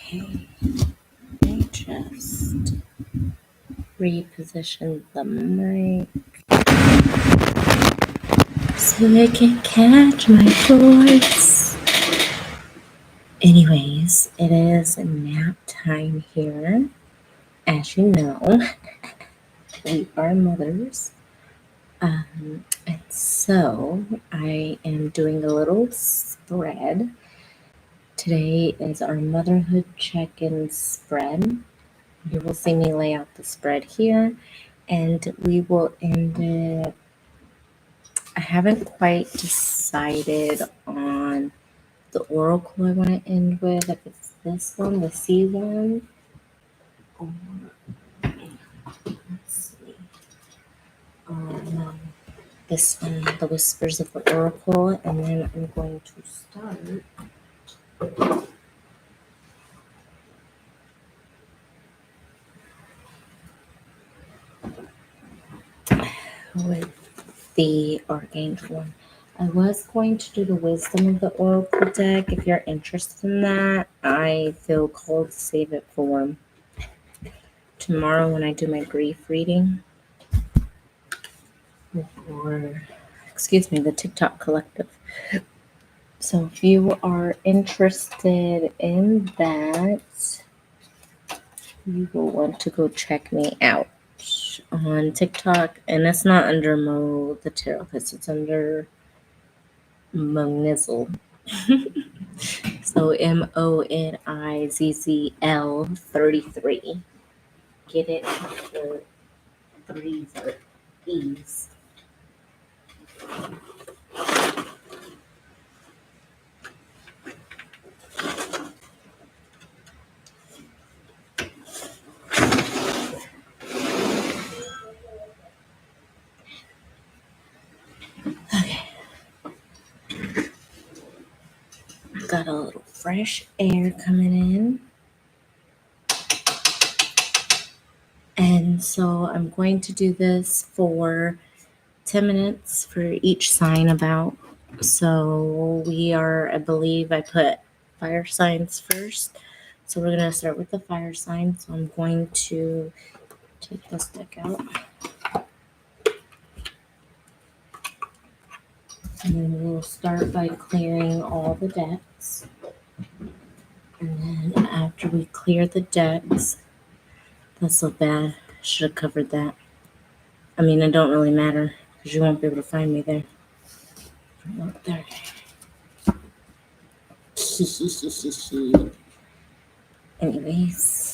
Okay, let me just reposition the mic so I can catch my voice. Anyways, it is nap time here. As you know, we are mothers. And so I am doing a little spread. Today is our motherhood check-in spread. You will see me lay out the spread here, and we will end it. I haven't quite decided on the oracle I want to end with, if it's this one, the C one, or let's see, no, this one, the Whispers of the Oracle, and then I'm going to start with the Archangel one. I was going to do the Wisdom of the Oracle deck. If you're interested in that, I feel called to save it for tomorrow when I do my grief reading. Or, the TikTok collective. So if you are interested in that, you will want to go check me out on TikTok. And it's not under Mo the Taropist, it's under Monizzle. So MONIZZL 33. Get it? The threes are E's. Okay. Got a little fresh air coming in. And so I'm going to do this for 10 minutes for each sign about. So we are, I believe I put fire signs first. So we're going to start with the fire sign. So I'm going to take this deck out. And then we'll start by clearing all the decks. And then after we clear the decks, that's so bad. I should have covered that. I mean, it don't really matter because you won't be able to find me there. Not there. Anyways.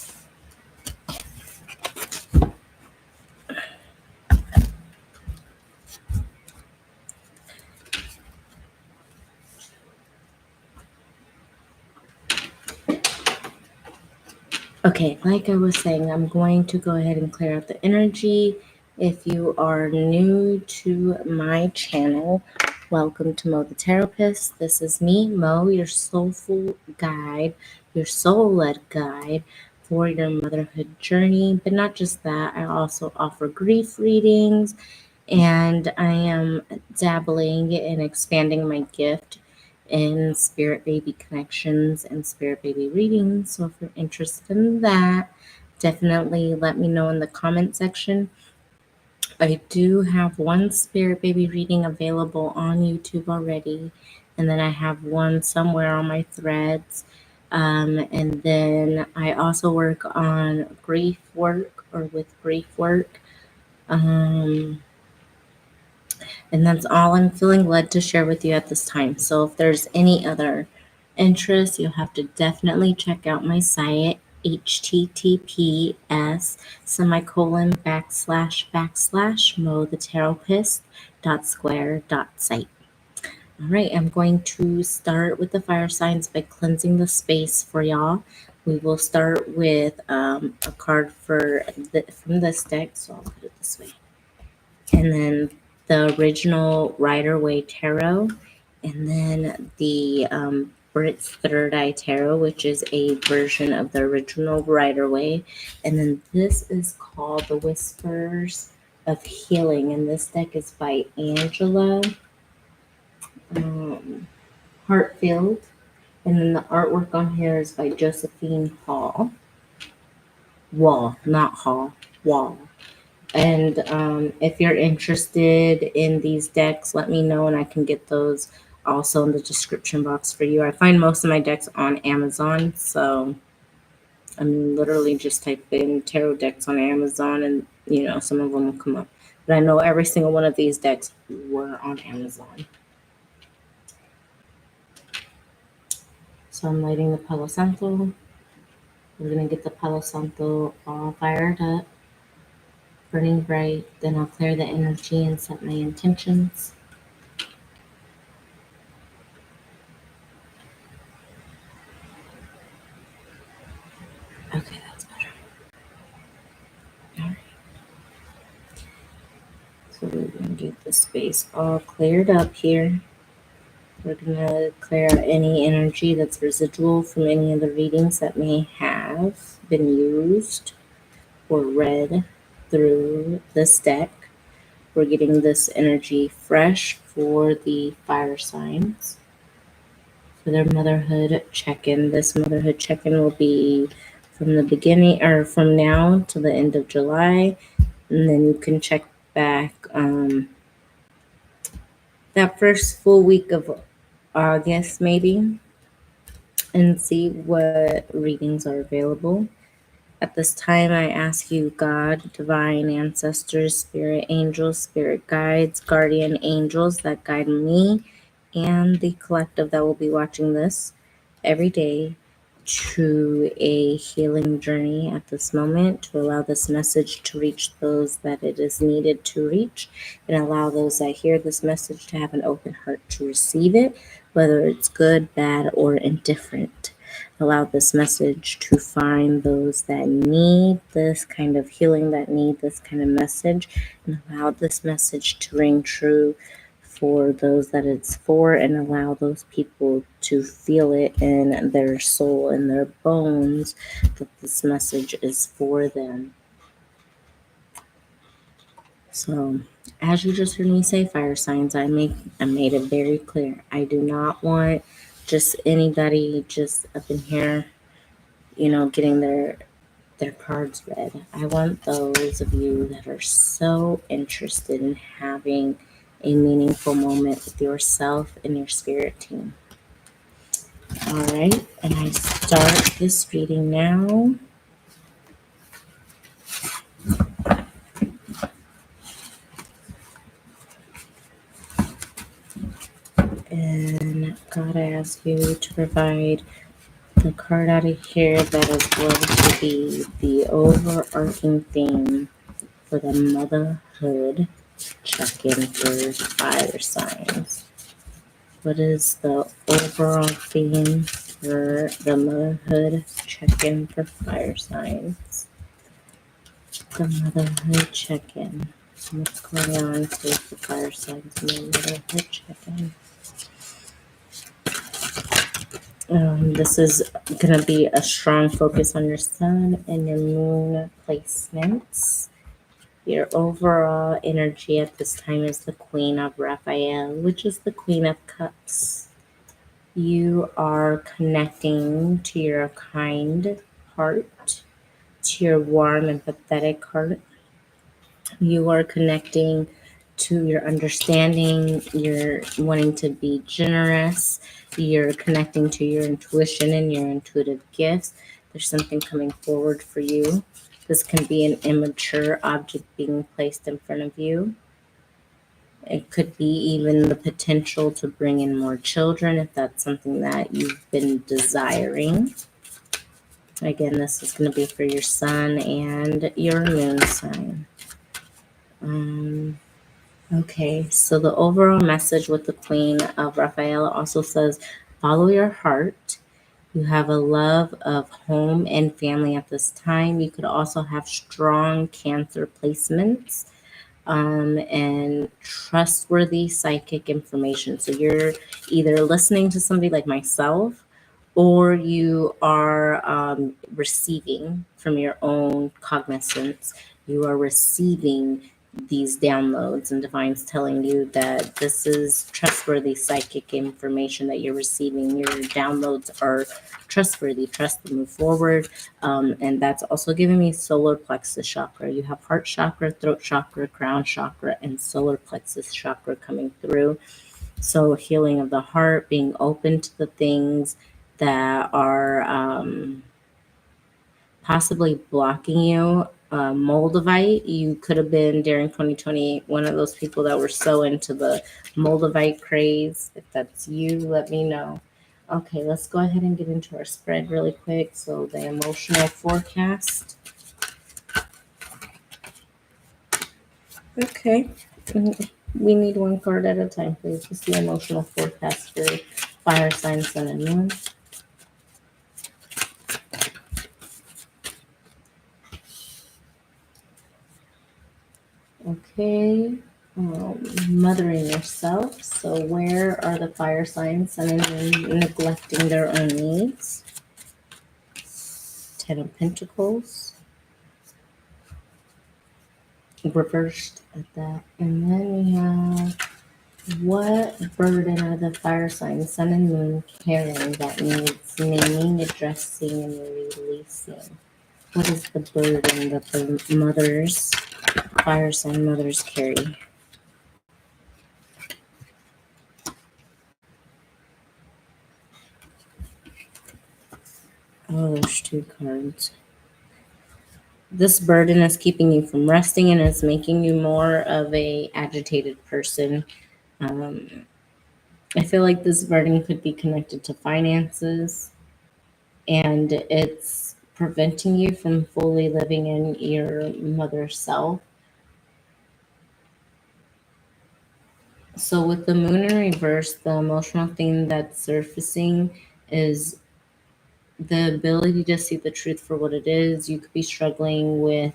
Okay, like I was saying, I'm going to go ahead and clear out the energy. If you are new to my channel, welcome to Mo the Taropist. This is me, Mo, your soulful guide, your soul-led guide for your motherhood journey. But not just that, I also offer grief readings, and I am dabbling in expanding my gift in spirit baby connections and spirit baby readings. So if you're interested in that, definitely let me know in the comment section. I do have one spirit baby reading available on YouTube already, and then I have one somewhere on my threads. And then I also work on grief work or with grief work. And that's all I'm feeling led to share with you at this time. So if there's any other interest, you'll have to definitely check out my site, https://mothetherapist.square.site. All right, I'm going to start with the fire signs by cleansing the space for y'all. We will start with a card from this deck, so I'll put it this way. And then the original Rider-Waite Tarot, and then the Brit's Third Eye Tarot, which is a version of the original Rider-Waite. And then this is called the Whispers of Healing, and this deck is by Angela Hartfield. And then the artwork on here is by Josephine Hall. Wall, not Hall, Wall. And if you're interested in these decks, let me know and I can get those also in the description box for you. I find most of my decks on Amazon, so I mean, literally just type in tarot decks on Amazon and, some of them will come up. But I know every single one of these decks were on Amazon. So I'm lighting the Palo Santo. We're going to get the Palo Santo all fired up, burning bright. Then I'll clear the energy and set my intentions. Okay, that's better. All right. So we're going to get the space all cleared up here. We're going to clear out any energy that's residual from any of the readings that may have been used or read through this deck. We're getting this energy fresh for the fire signs. For their motherhood check-in. This motherhood check-in will be from the beginning or from now to the end of July. And then you can check back that first full week of August maybe and see what readings are available. At this time, I ask you, God, divine ancestors, spirit angels, spirit guides, guardian angels that guide me and the collective that will be watching this every day to a healing journey at this moment, to allow this message to reach those that it is needed to reach, and allow those that hear this message to have an open heart to receive it, whether it's good, bad, or indifferent. Allow this message to find those that need this kind of healing, that need this kind of message, and allow this message to ring true for those that it's for, and allow those people to feel it in their soul and their bones that this message is for them. So, as you just heard me say, fire signs, I made it very clear. I do not want just anybody just up in here, getting their cards read. I want those of you that are so interested in having a meaningful moment with yourself and your spirit team. All right, and I start this reading now. And God, I ask you to provide the card out of here that is going to be the overarching theme for the motherhood check-in for fire signs. What is the overall theme for the motherhood check-in for fire signs? The motherhood check-in. What's going on with the fire signs in the motherhood check-in? This is going to be a strong focus on your sun and your moon placements. Your overall energy at this time is the Queen of Raphael, which is the Queen of Cups. You are connecting to your kind heart, to your warm and pathetic heart. You are connecting to your understanding. You're wanting to be generous. You're connecting to your intuition and your intuitive gifts. There's something coming forward for you. This can be an immature object being placed in front of you. It could be even the potential to bring in more children if that's something that you've been desiring. Again, this is going to be for your sun and your moon sign. Okay, so the overall message with the Queen of Raphael also says, follow your heart. You have a love of home and family at this time. You could also have strong Cancer placements. And trustworthy psychic information. So you're either listening to somebody like myself, or you are receiving from your own cognizance. You are receiving these downloads, and divine's telling you that this is trustworthy psychic information that you're receiving. Your downloads are trustworthy. Trust to move forward. And that's also giving me solar plexus chakra. You have heart chakra, throat chakra, crown chakra, and solar plexus chakra coming through. So healing of the heart, being open to the things that are possibly blocking you. Moldavite, you could have been during 2020 one of those people that were so into the Moldavite craze. If that's you, let me know. Okay, let's go ahead and get into our spread really quick. So the emotional forecast. Okay. We need one card at a time, please. What's the emotional forecast for fire sign, sun, and moon? Okay. Mothering yourself. So where are the fire signs, sun, and moon neglecting their own needs? Ten of Pentacles. Reversed at that. And then we have, what burden are the fire signs, sun and moon, carrying that needs naming, addressing, and releasing? What is the burden that the mothers, fire sign mothers, carry? Oh, there's two cards. This burden is keeping you from resting, and it's making you more of a agitated person. I feel like this burden could be connected to finances, and it's preventing you from fully living in your mother self. So with the moon in reverse, the emotional thing that's surfacing is the ability to see the truth for what it is. You could be struggling with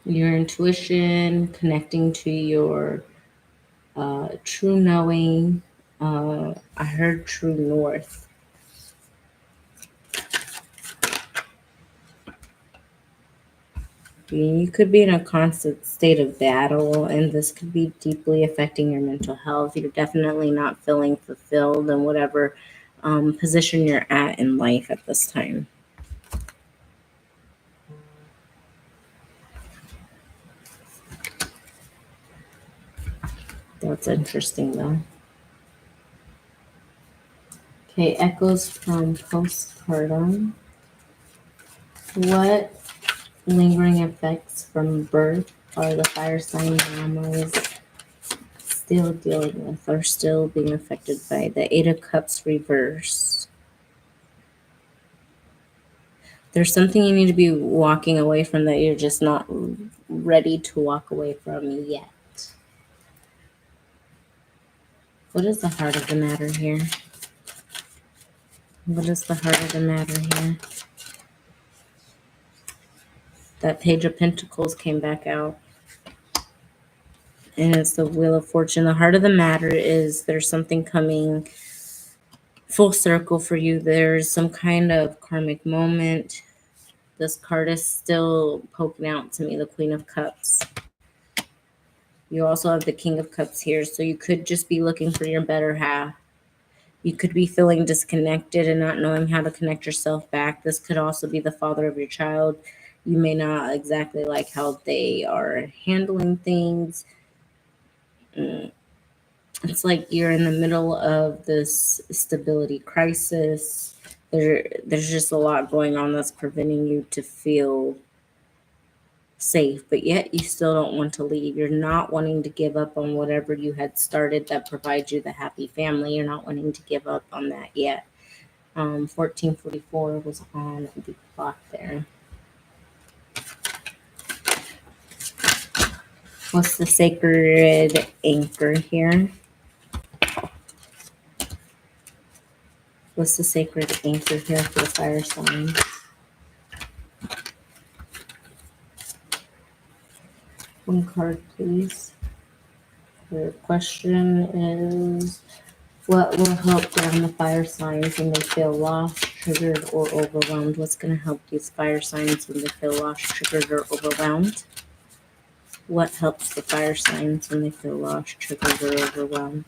your intuition, connecting to your true knowing. I heard true north. You could be in a constant state of battle, and this could be deeply affecting your mental health. You're definitely not feeling fulfilled in whatever position you're at in life at this time. That's interesting, though. Okay, echoes from postpartum. What lingering effects from birth are the fire sign mamas still dealing with, or still being affected by? The Eight of Cups reverse. There's something you need to be walking away from that you're just not ready to walk away from yet. What is the heart of the matter here? What is the heart of the matter here? That Page of Pentacles came back out. And it's the Wheel of Fortune. The heart of the matter is there's something coming full circle for you. There's some kind of karmic moment. This card is still poking out to me, the Queen of Cups. You also have the King of Cups here. So you could just be looking for your better half. You could be feeling disconnected and not knowing how to connect yourself back. This could also be the father of your child. You may not exactly like how they are handling things. It's like you're in the middle of this stability crisis. There's just a lot going on that's preventing you to feel safe, but yet you still don't want to leave. You're not wanting to give up on whatever you had started that provides you the happy family. You're not wanting to give up on that yet. 1444 was on the clock there. What's the sacred anchor here? What's the sacred anchor here for the fire sign? One card, please. The question is, What will help ground the fire signs when they feel lost, triggered, or overwhelmed? What's going to help these fire signs when they feel lost, triggered, or overwhelmed? What helps the fire signs when they feel lost, triggered, or overwhelmed?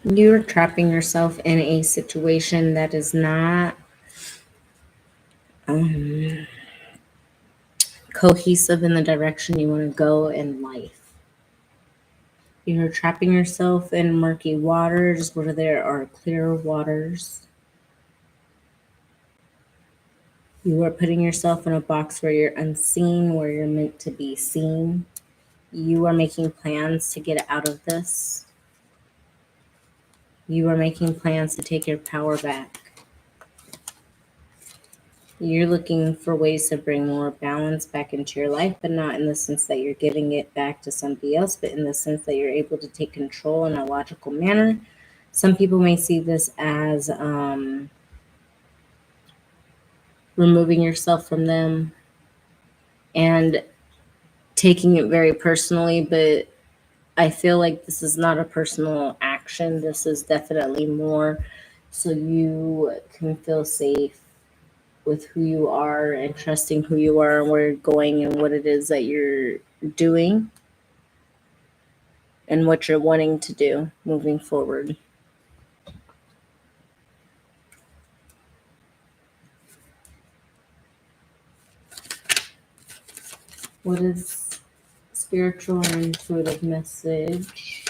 You're trapping yourself in a situation that is not cohesive in the direction you want to go in life. You're trapping yourself in murky waters where there are clear waters. You are putting yourself in a box where you're unseen, where you're meant to be seen. You are making plans to get out of this. You are making plans to take your power back. You're looking for ways to bring more balance back into your life, but not in the sense that you're giving it back to somebody else, but in the sense that you're able to take control in a logical manner. Some people may see this as removing yourself from them and taking it very personally, but I feel like this is not a personal action. This is definitely more so you can feel safe with who you are and trusting who you are and where you're going and what it is that you're doing and what you're wanting to do moving forward. What is spiritual and intuitive message?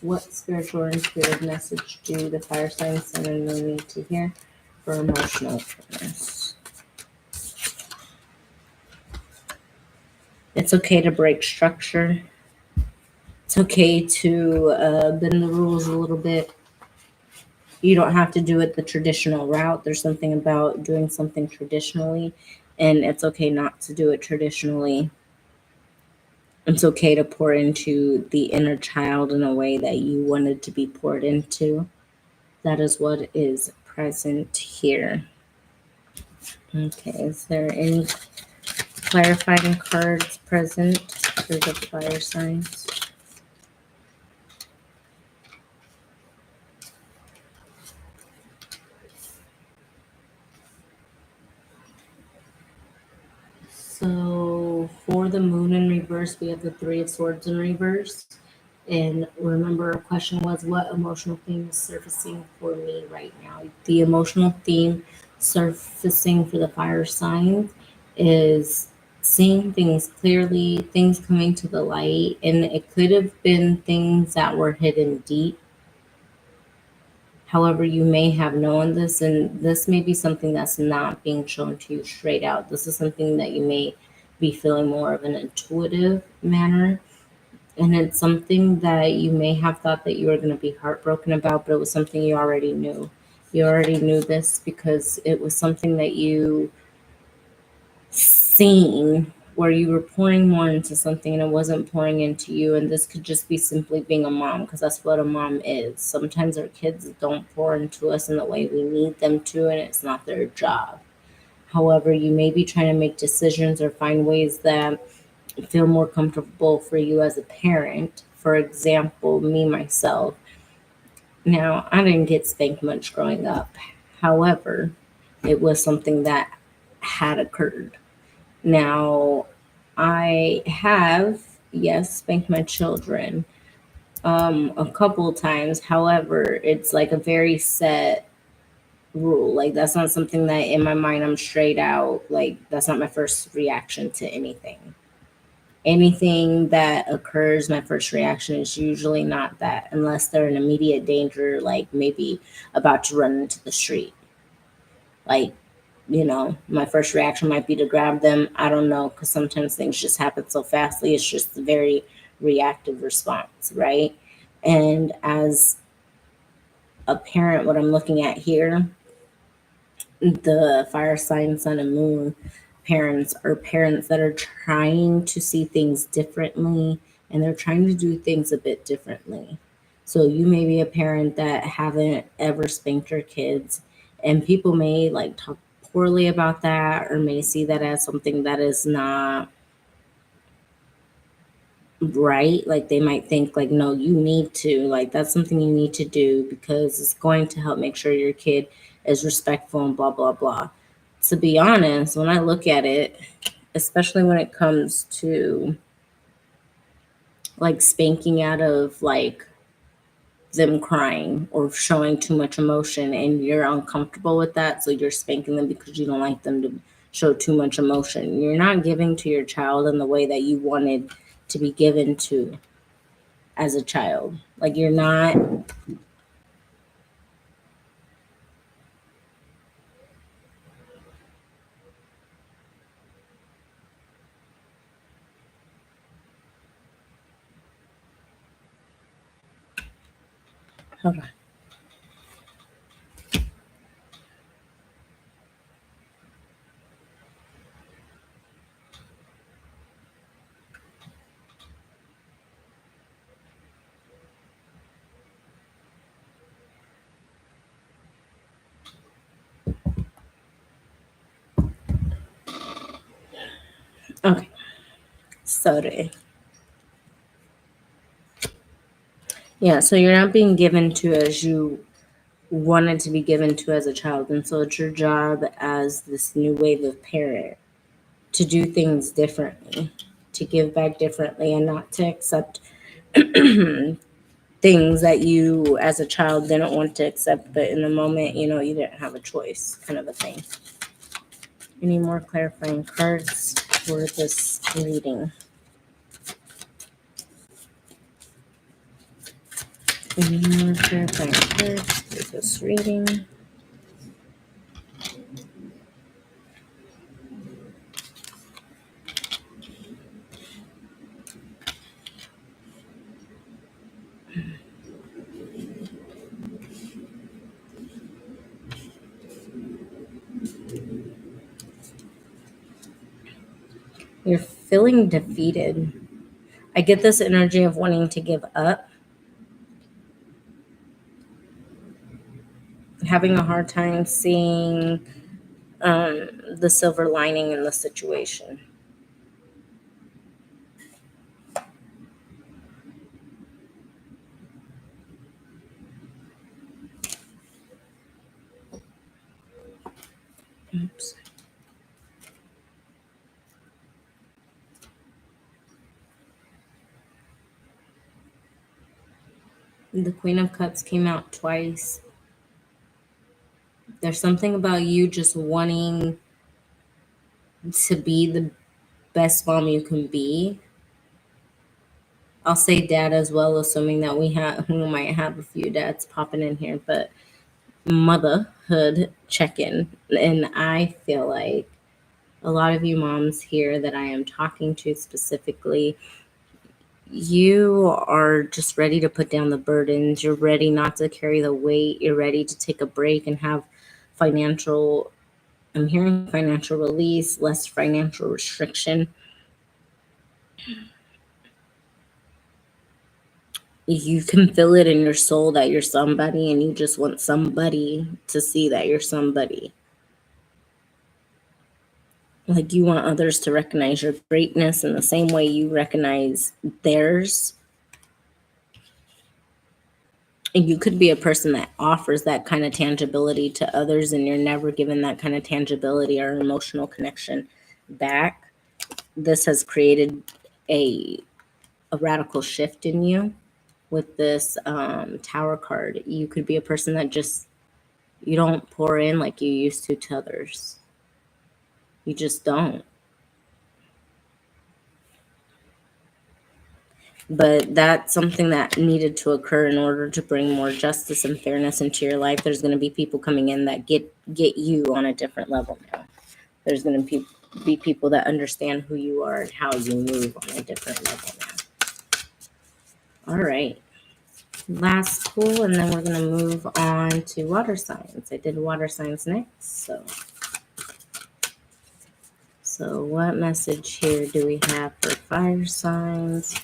What spiritual or intuitive message do the fire signs sun and moon need to hear for emotional fitness? It's okay to break structure. It's okay to bend the rules a little bit. You don't have to do it the traditional route. There's something about doing something traditionally, and it's okay not to do it traditionally. It's okay to pour into the inner child in a way that you wanted to be poured into. That is what is present here. Okay, is there any clarifying cards present for the fire signs? So for the moon in reverse, we have the Three of Swords in reverse. And remember, our question was, what emotional theme is surfacing for me right now? The emotional theme surfacing for the fire signs is seeing things clearly, things coming to the light. And it could have been things that were hidden deep. However, you may have known this, and this may be something that's not being shown to you straight out. This is something that you may be feeling more of an intuitive manner. And it's something that you may have thought that you were going to be heartbroken about, but it was something you already knew. You already knew this because it was something that you seen where you were pouring more into something and it wasn't pouring into you. And this could just be simply being a mom, because that's what a mom is. Sometimes our kids don't pour into us in the way we need them to, and it's not their job. However, you may be trying to make decisions or find ways that feel more comfortable for you as a parent. For example, me myself. Now, I didn't get spanked much growing up. However, it was something that had occurred. Now, I have, yes, spanked my children a couple of times. However, it's like a very set rule. Like, that's not something that in my mind I'm straight out. Like, that's not my first reaction to anything. Anything that occurs, my first reaction is usually not that, unless they're in immediate danger, like maybe about to run into the street. Like, my first reaction might be to grab them. I don't know, because sometimes things just happen so fastly. It's just a very reactive response, right? And as a parent, what I'm looking at here, the fire sign, sun, and moon parents are parents that are trying to see things differently, and they're trying to do things a bit differently. So you may be a parent that haven't ever spanked your kids, and people may like talk poorly about that or may see that as something that is not right. Like they might think like, no, you need to, like that's something you need to do because it's going to help make sure your kid is respectful and blah blah blah. To be honest, when I look at it, especially when it comes to like spanking out of like them crying or showing too much emotion and you're uncomfortable with that, so you're spanking them because you don't like them to show too much emotion, you're not giving to your child in the way that you wanted to be given to as a child. Like you're not. Hold on. Okay. So you're not being given to as you wanted to be given to as a child, and so it's your job as this new wave of parent to do things differently, to give back differently, and not to accept things that you as a child didn't want to accept, but in the moment, you didn't have a choice, kind of a thing. Any more clarifying cards for this reading? Any more clarifying cards for this reading? You're feeling defeated. I get this energy of wanting to give up, having a hard time seeing the silver lining in the situation. Oops. The Queen of Cups came out twice. There's something about you just wanting to be the best mom you can be. I'll say dad as well, assuming that we might have a few dads popping in here, but motherhood check-in. And I feel like a lot of you moms here that I am talking to specifically, you are just ready to put down the burdens. You're ready not to carry the weight. You're ready to take a break and have financial, I'm hearing financial release, less financial restriction. You can feel it in your soul that you're somebody and you just want somebody to see that you're somebody. Like you want others to recognize your greatness in the same way you recognize theirs. And you could be a person that offers that kind of tangibility to others and you're never given that kind of tangibility or emotional connection back. This has created a radical shift in you with this tower card. You could be a person that just, you don't pour in like you used to others. You just don't. But that's something that needed to occur in order to bring more justice and fairness into your life. There's going to be people coming in that get you on a different level now. There's going to be people that understand who you are and how you move on a different level now. All right. Last pull, and then we're going to move on to water signs. I did water signs next. So what message here do we have for fire signs?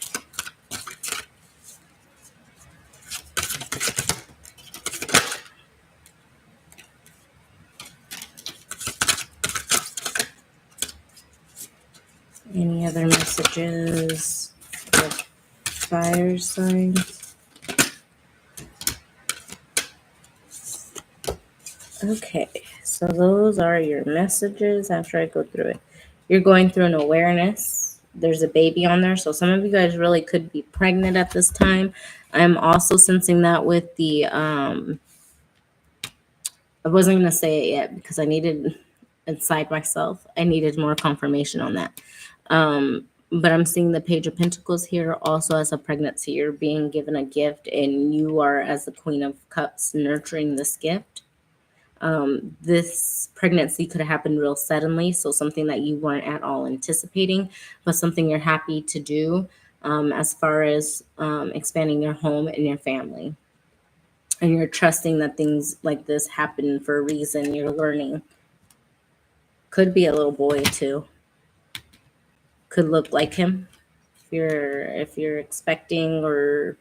Any other messages for fire signs? Okay, so those are your messages after I go through it. You're going through an awareness. There's a baby on there, so some of you guys really could be pregnant at this time. I'm also sensing that with the I wasn't going to say it yet because I needed inside myself. I needed more confirmation on that. But I'm seeing the Page of Pentacles here also as a pregnancy. You're being given a gift, and you are, as the Queen of Cups, nurturing this gift. This pregnancy could have happened real suddenly, so something that you weren't at all anticipating, but something you're happy to do as far as expanding your home and your family. And you're trusting that things like this happen for a reason. You're learning. Could be a little boy too. Could look like him. If you're expecting, or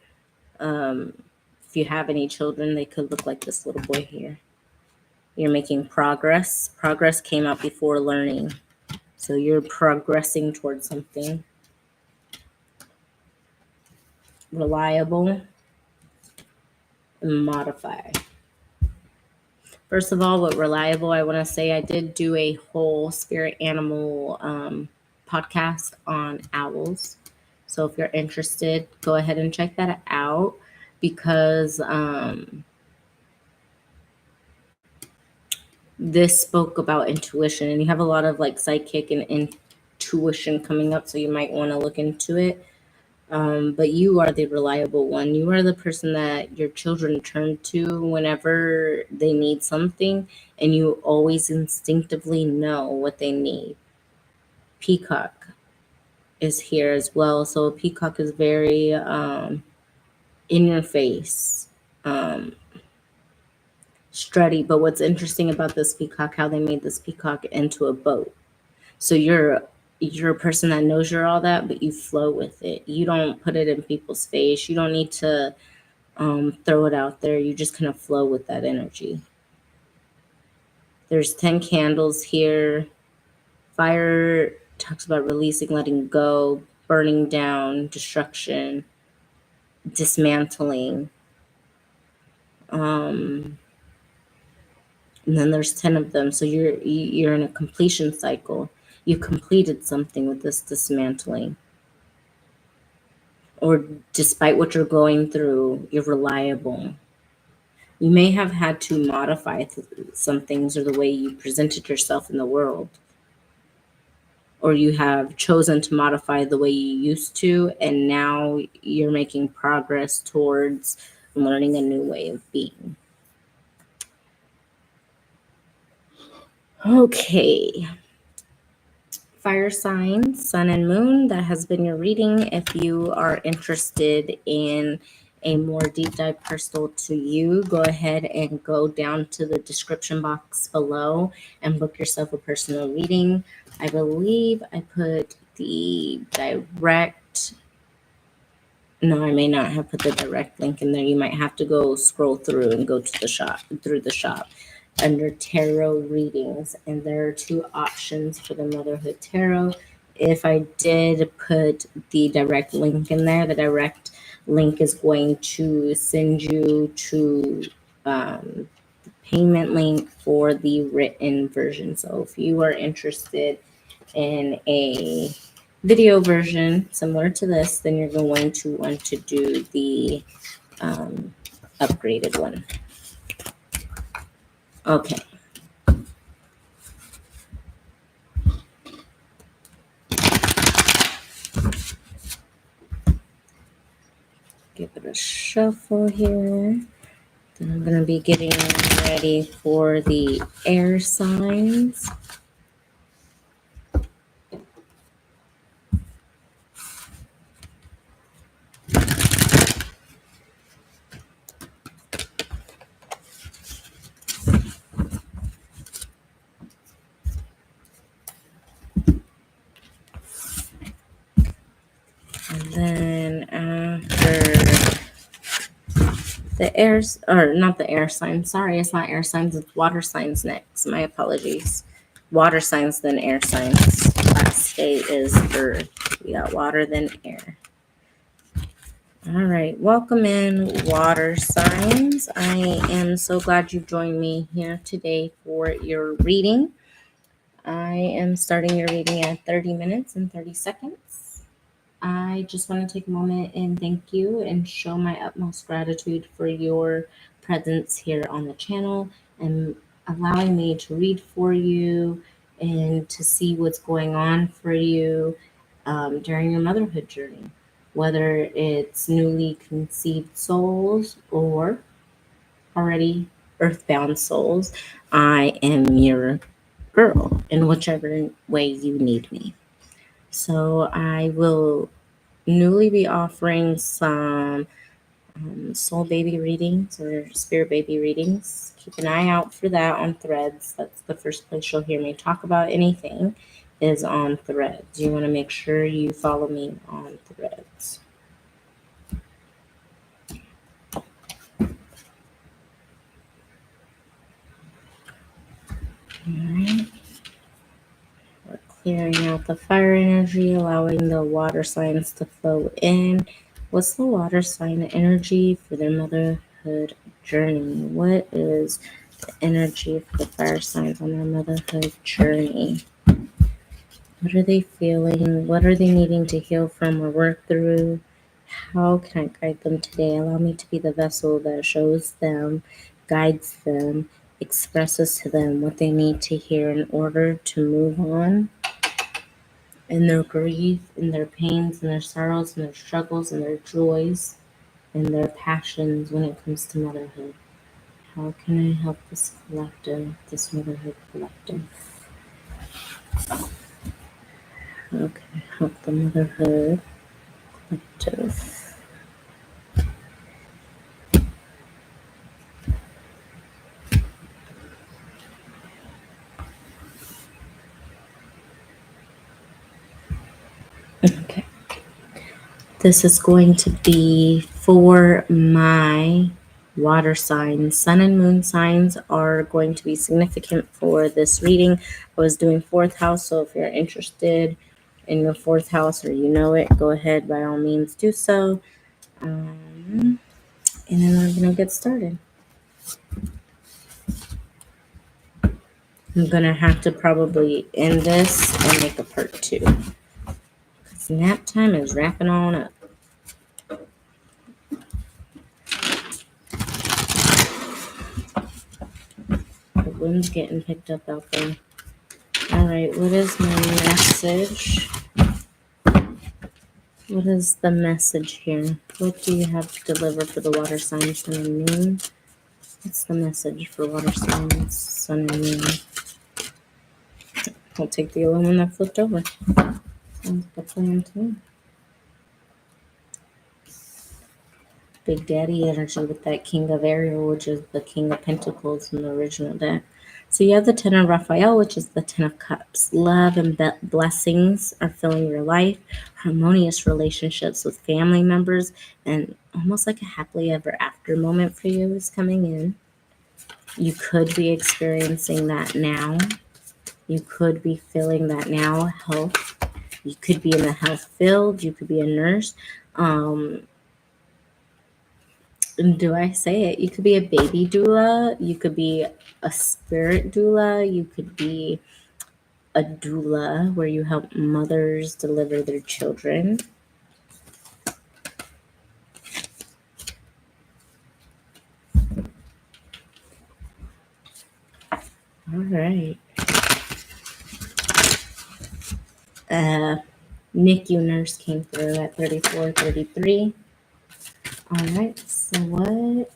if you have any children, they could look like this little boy here. You're making progress. Progress came out before learning. So you're progressing towards something. Reliable and modify. First of all, with reliable, I want to say I did do a whole spirit animal podcast on owls. So if you're interested, go ahead and check that out, because this spoke about intuition, and you have a lot of like psychic and intuition coming up, so you might want to look into it. But you are the reliable one. You are the person that your children turn to whenever they need something, and you always instinctively know what they need. Peacock is here as well. So a peacock is very in your face, strutty. But what's interesting about this peacock, how they made this peacock into a boat. So you're a person that knows you're all that, but you flow with it. You don't put it in people's face. You don't need to throw it out there. You just kind of flow with that energy. There's 10 candles here. Fire talks about releasing, letting go, burning down, destruction, dismantling. And then there's 10 of them. So you're in a completion cycle. You completed something with this dismantling. Or despite what you're going through, you're reliable. You may have had to modify some things, or the way you presented yourself in the world. Or you have chosen to modify the way you used to, and now you're making progress towards learning a new way of being. Okay. Fire signs, sun and moon, that has been your reading. If you are interested in a more deep dive crystal to you, go ahead and go down to the description box below and book yourself a personal reading. I believe I put the direct, no, I may not have put the direct link in there. You might have to go scroll through and go to the shop, through the shop, under tarot readings, and there are 2 options for the Motherhood Tarot. If I did put the direct link in there, the direct link is going to send you to the payment link for the written version. So if you are interested in a video version similar to this, then you're going to want to do the upgraded one. Okay. Give it a shuffle here. Then I'm going to be getting ready for the air signs. And then after the airs, or not the air signs, sorry, it's not air signs, it's water signs next. My apologies. Water signs, then air signs. last state is earth. We got water, then air. All right, welcome in, water signs. I am so glad you've joined me here today for your reading. I am starting your reading at 30 minutes and 30 seconds. I just want to take a moment and thank you and show my utmost gratitude for your presence here on the channel and allowing me to read for you and to see what's going on for you during your motherhood journey, whether it's newly conceived souls or already earthbound souls. I am your girl in whichever way you need me. So I will newly be offering some soul baby readings or spirit baby readings. Keep an eye out for that on Threads. That's the first place you'll hear me talk about anything is on Threads. You want to make sure you follow me on Threads. Alright. We're clearing out the fire energy, allowing the water signs to flow in. What's the water sign energy for their motherhood journey? What is the energy for the fire signs on their motherhood journey? What are they feeling? What are they needing to heal from or work through? How can I guide them today? Allow me to be the vessel that shows them, guides them, expresses to them what they need to hear in order to move on in their grief, in their pains, in their sorrows, in their struggles, in their joys, in their passions when it comes to motherhood. How can I help this collective, this motherhood collective? How can I help the motherhood collective? Okay. This is going to be for my water signs. Sun and moon signs are going to be significant for this reading. I was doing fourth house, so if you're interested in your fourth house or you know it, go ahead, by all means do so. And then we're going to get started. I'm going to have to probably end this and make a part 2. Because nap time is wrapping on up. The wind's getting picked up out there. All right, what is my message? What is the message here? What do you have to deliver for the water sign, sun and moon? What's the message for water signs, sun and moon? I'll take the other one that flipped over. Sounds like a plan to me. Big Daddy energy with that King of Ariel, which is the King of Pentacles in the original deck. So you have the Ten of Raphael, which is the Ten of Cups. Love and blessings are filling your life. Harmonious relationships with family members and almost like a happily ever after moment for you is coming in. You could be experiencing that now. You could be feeling that now. Health. You could be in the health field. You could be a nurse. Do I say it? You could be a baby doula. You could be a spirit doula. You could be a doula where you help mothers deliver their children. All right. NICU nurse came through at 3433. All right. So what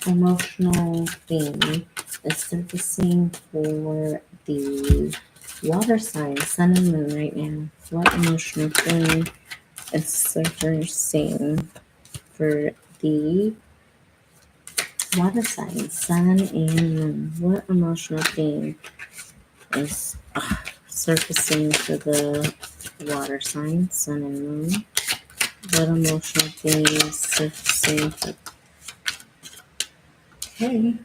emotional theme is surfacing for the water sign, sun and moon right now? What emotional theme is surfacing for the water sign, sun and moon? What emotional theme is surfacing for the water sign, sun and moon? What emotional theme is surfacing for... Okay.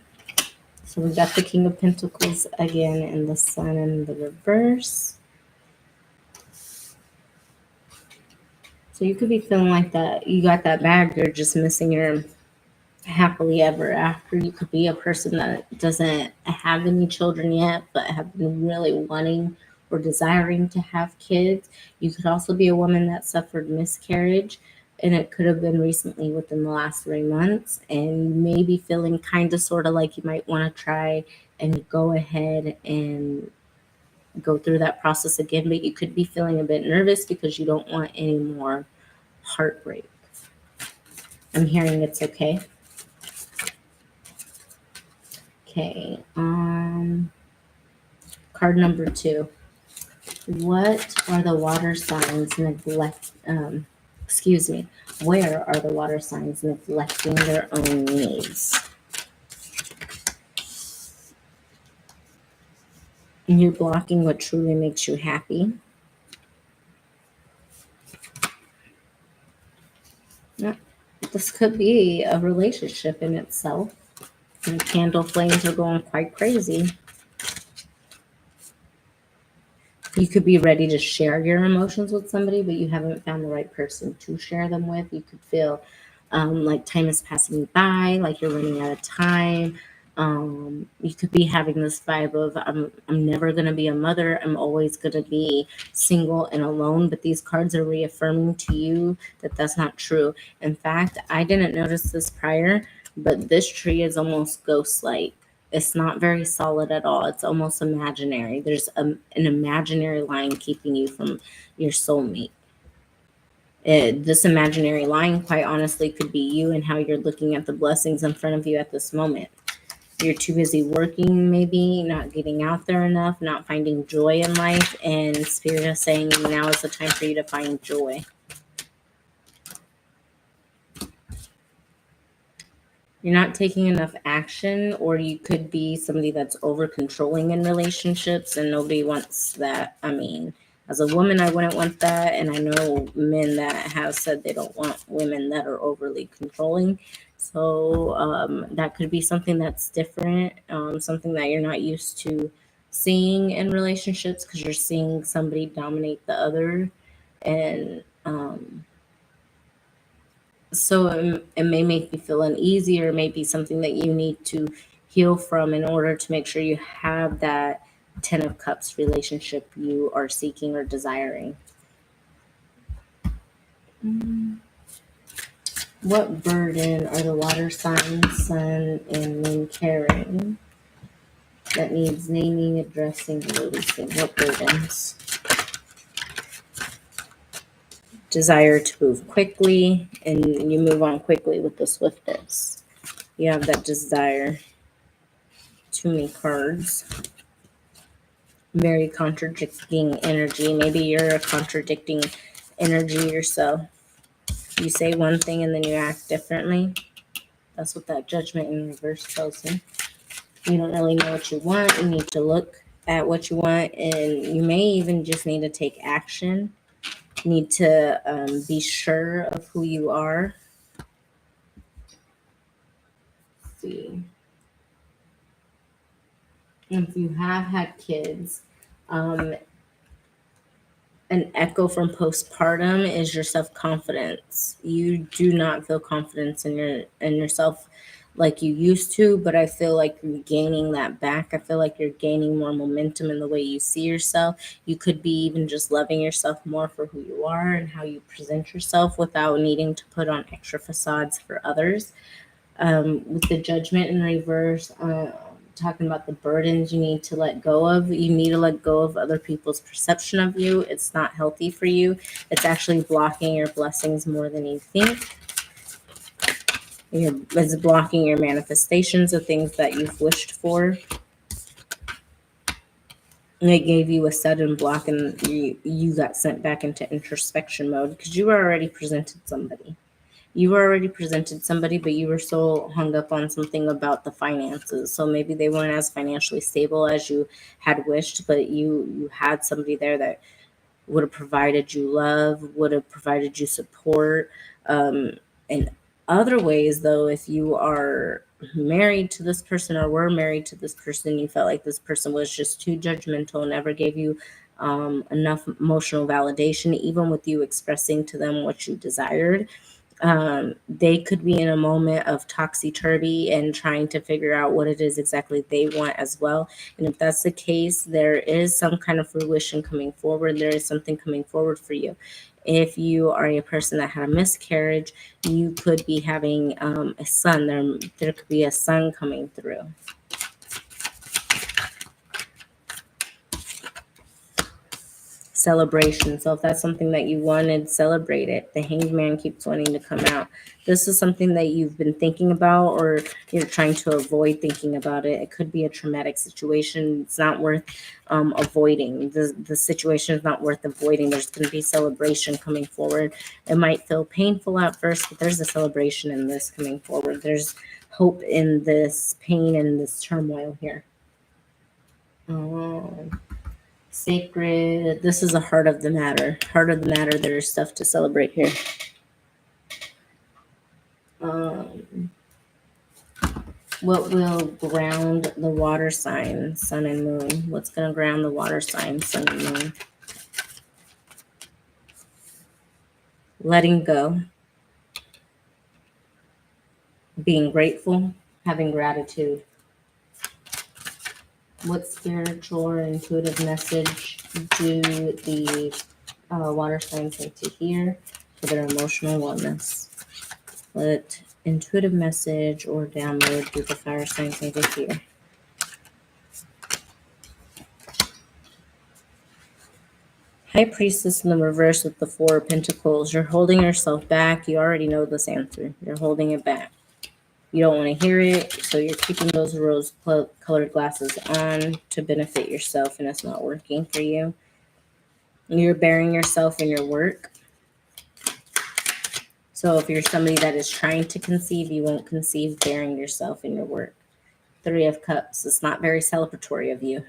So we got the King of Pentacles again and the Sun in the reverse. So you could be feeling like that. You got that bag, you're just missing your happily ever after. You could be a person that doesn't have any children yet, but have been really wanting or desiring to have kids. You could also be a woman that suffered miscarriage, and it could have been recently within the last 3 months. And you may be feeling kind of sort of like you might want to try and go ahead and go through that process again, but you could be feeling a bit nervous because you don't want any more heartbreak. I'm hearing it's okay. Okay. Card number 2. What are the water signs neglect? Excuse me. Where are the water signs neglecting their own needs? And you're blocking what truly makes you happy. Yeah. This could be a relationship in itself. And candle flames are going quite crazy. You could be ready to share your emotions with somebody, but you haven't found the right person to share them with. You could feel like time is passing by, like you're running out of time. You could be having this vibe of I'm never going to be a mother. I'm always going to be single and alone. But these cards are reaffirming to you that that's not true. In fact, I didn't notice this prior, but this tree is almost ghost-like. It's not very solid at all. It's almost imaginary. There's an imaginary line keeping you from your soulmate. This imaginary line, quite honestly, could be you and how you're looking at the blessings in front of you at this moment. You're too busy working, maybe, not getting out there enough, not finding joy in life, and Spirit is saying now is the time for you to find joy. You're not taking enough action, or you could be somebody that's over controlling in relationships, and nobody wants that. I mean, as a woman, I wouldn't want that, and I know men that have said they don't want women that are overly controlling. So that could be something that's different, something that you're not used to seeing in relationships, because you're seeing somebody dominate the other, and so it may make you feel uneasy, or maybe something that you need to heal from in order to make sure you have that 10 of Cups relationship you are seeking or desiring. What burden are the water signs, sun, and moon carrying that needs naming, addressing, releasing? What burdens? Desire to move quickly, and you move on quickly with the swiftness. You have that desire. Too many cards. Very contradicting energy. Maybe you're a contradicting energy yourself. You say one thing and then you act differently. That's what that Judgment in reverse tells me. You don't really know what you want. You need to look at what you want, and you may even just need to take action. You need to be sure of who you are. Let's see. If you have had kids, an echo from postpartum is your self-confidence. You do not feel confidence in yourself like you used to, but I feel like you're gaining that back. I feel like you're gaining more momentum in the way you see yourself. You could be even just loving yourself more for who you are and how you present yourself without needing to put on extra facades for others. With the Judgment in reverse, talking about the burdens you need to let go of. You need to let go of other people's perception of you. It's not healthy for you. It's actually blocking your blessings more than you think. It's blocking your manifestations of things that you've wished for. And it gave you a sudden block, and you got sent back into introspection mode because you were already presented somebody. You were already presented somebody, but you were so hung up on something about the finances. So maybe they weren't as financially stable as you had wished, but you had somebody there that would have provided you love, would have provided you support. In other ways, though, if you are married to this person or were married to this person, you felt like this person was just too judgmental, never gave you enough emotional validation, even with you expressing to them what you desired. They could be in a moment of topsy-turvy and trying to figure out what it is exactly they want as well. And if that's the case, there is some kind of fruition coming forward. There is something coming forward for you. If you are a person that had a miscarriage, you could be having a son. There could be a son coming through. Celebration. So if that's something that you wanted, celebrate it. The Hanged Man keeps wanting to come out. This is something that you've been thinking about, or you're trying to avoid thinking about it. It could be a traumatic situation. It's not worth avoiding. The situation is not worth avoiding. There's going to be celebration coming forward. It might feel painful at first, but there's a celebration in this coming forward. There's hope in this pain and this turmoil here. Sacred. This is a heart of the matter. Heart of the matter. There's stuff to celebrate here. What will ground the water sign, sun and moon? What's going to ground the water sign, sun and moon? Letting go. Being grateful. Having gratitude. What spiritual or intuitive message do the water signs need to hear for their emotional wellness? What intuitive message or download do the fire signs need to hear? High Priestess in the reverse with the Four of Pentacles. You're holding yourself back. You already know this answer. You're holding it back. You don't want to hear it, so you're keeping those rose-colored glasses on to benefit yourself, and it's not working for you. You're burying yourself in your work. So if you're somebody that is trying to conceive, you won't conceive burying yourself in your work. Three of Cups. It's not very celebratory of you.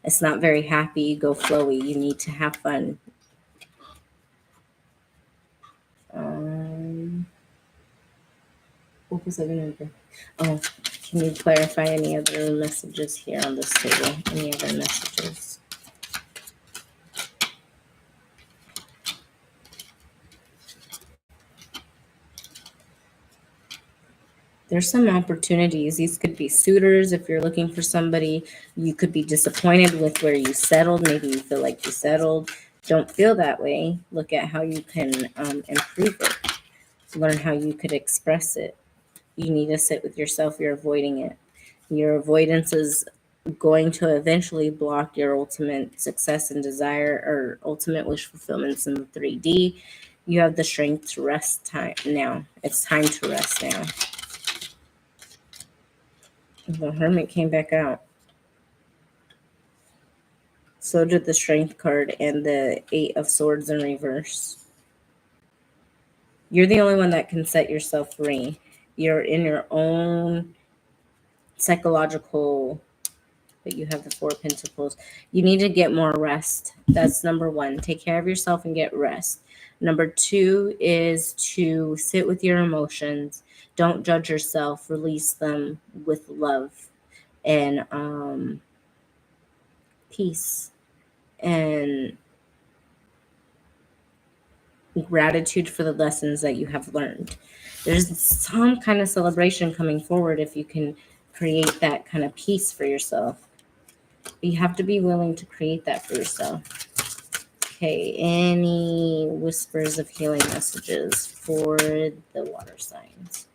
It's not very happy, go flowy. You need to have fun. What was I going to do? Oh, can you clarify any other messages here on this table? Any other messages? There's some opportunities. These could be suitors. If you're looking for somebody, you could be disappointed with where you settled. Maybe you feel like you settled. Don't feel that way. Look at how you can improve it. Learn how you could express it. You need to sit with yourself. You're avoiding it. Your avoidance is going to eventually block your ultimate success and desire, or ultimate wish fulfillments in the 3D. You have the strength to rest time now. It's time to rest now. The Hermit came back out. So did the Strength card and the Eight of Swords in reverse. You're the only one that can set yourself free. You're in your own psychological, but you have the Four of Pentacles. You need to get more rest. That's number one. Take care of yourself and get rest. Number two is to sit with your emotions. Don't judge yourself. Release them with love and peace and gratitude for the lessons that you have learned. There's some kind of celebration coming forward if you can create that kind of peace for yourself. You have to be willing to create that for yourself. Okay, any whispers of healing messages for the water signs?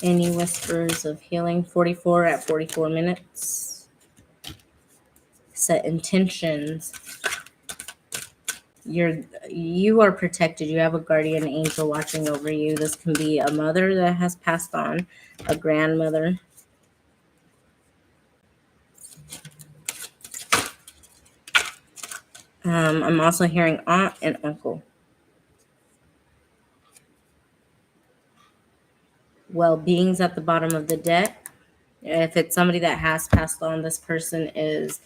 Any whispers of healing? 44 at 44 minutes. Set intentions. You are protected. You have a guardian angel watching over you. This can be a mother that has passed on, a grandmother. I'm also hearing aunt and uncle. Well-being's at the bottom of the deck. If it's somebody that has passed on, this person is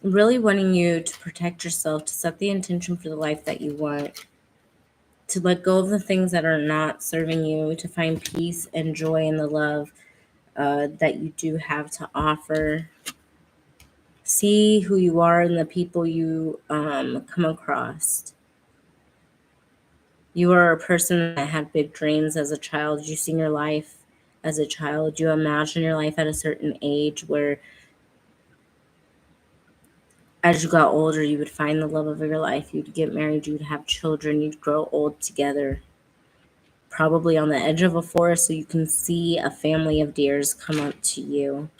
really wanting you to protect yourself, to set the intention for the life that you want, to let go of the things that are not serving you, to find peace and joy in the love that you do have to offer. See who you are and the people you come across. You are a person that had big dreams as a child. You seen your life as a child. You imagine your life at a certain age where as you got older, you would find the love of your life. You'd get married. You'd have children. You'd grow old together. Probably on the edge of a forest so you can see a family of deers come up to you.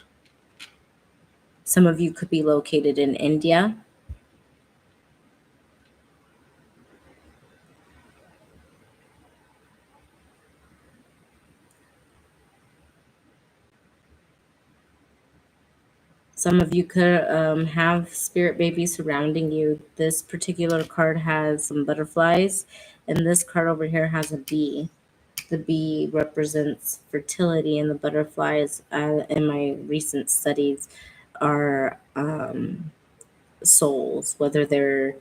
Some of you could be located in India. Some of you could have spirit babies surrounding you. This particular card has some butterflies, and this card over here has a bee. The bee represents fertility, and the butterflies, in my recent studies, are souls, whether they're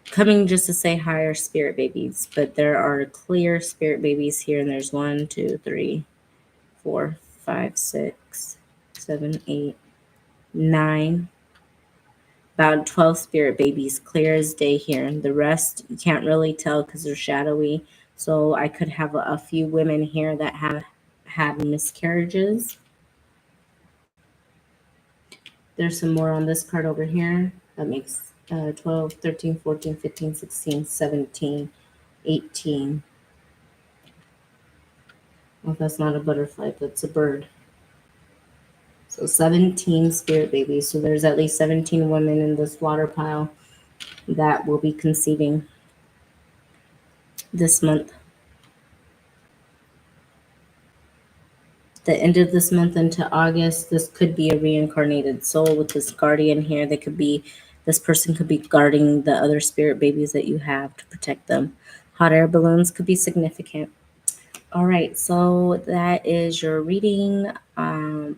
coming just to say hi or spirit babies. But there are clear spirit babies here, and there's 1, 2, 3, 4, 5, 6, 7, 8, 9. About 12 spirit babies, clear as day here. And the rest, you can't really tell because they're shadowy. So I could have a few women here that have had miscarriages. There's some more on this card over here. That makes 12, 13, 14, 15, 16, 17, 18. Well, that's not a butterfly, that's a bird. So 17 spirit babies. So there's at least 17 women in this water pile that will be conceiving this month. The end of this month into August, this could be a reincarnated soul with this guardian here. This person could be guarding the other spirit babies that you have to protect them. Hot air balloons could be significant. All right, so that is your reading,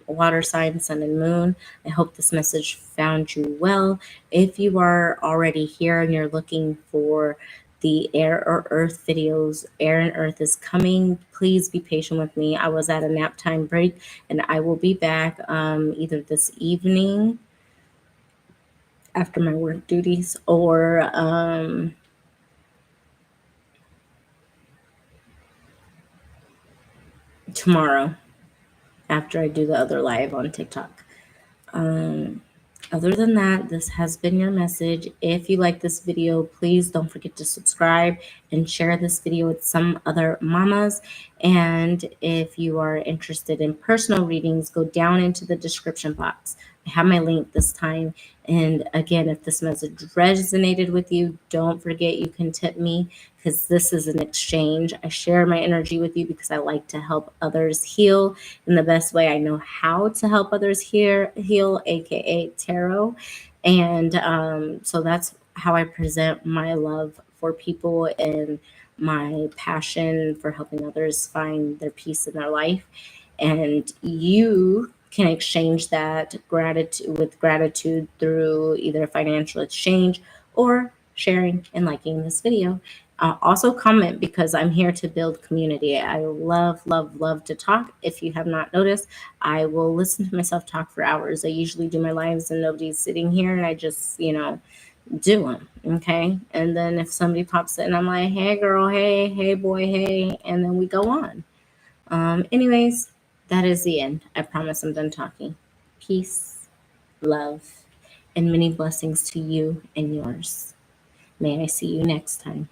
water sign, sun and moon. I hope this message found you well. If you are already here and you're looking for the air or earth videos, air and earth is coming. Please be patient with me. I was at a nap time break and I will be back either this evening after my work duties or tomorrow after I do the other live on TikTok. Other than that, this has been your message. If you like this video, please don't forget to subscribe and share this video with some other mamas. And if you are interested in personal readings, go down into the description box. I have my link this time. And again, if this message resonated with you, don't forget you can tip me because this is an exchange. I share my energy with you because I like to help others heal in the best way I know how to help others heal, aka tarot. And so that's how I present my love for people and my passion for helping others find their peace in their life. And you can exchange that gratitude through either financial exchange or sharing and liking this video. Also comment because I'm here to build community. I love, love, love to talk. If you have not noticed, I will listen to myself talk for hours. I usually do my lives and nobody's sitting here and I just, do them. Okay. And then if somebody pops in, I'm like, hey girl, hey boy, hey. And then we go on. Anyways, that is the end. I promise I'm done talking. Peace, love, and many blessings to you and yours. May I see you next time.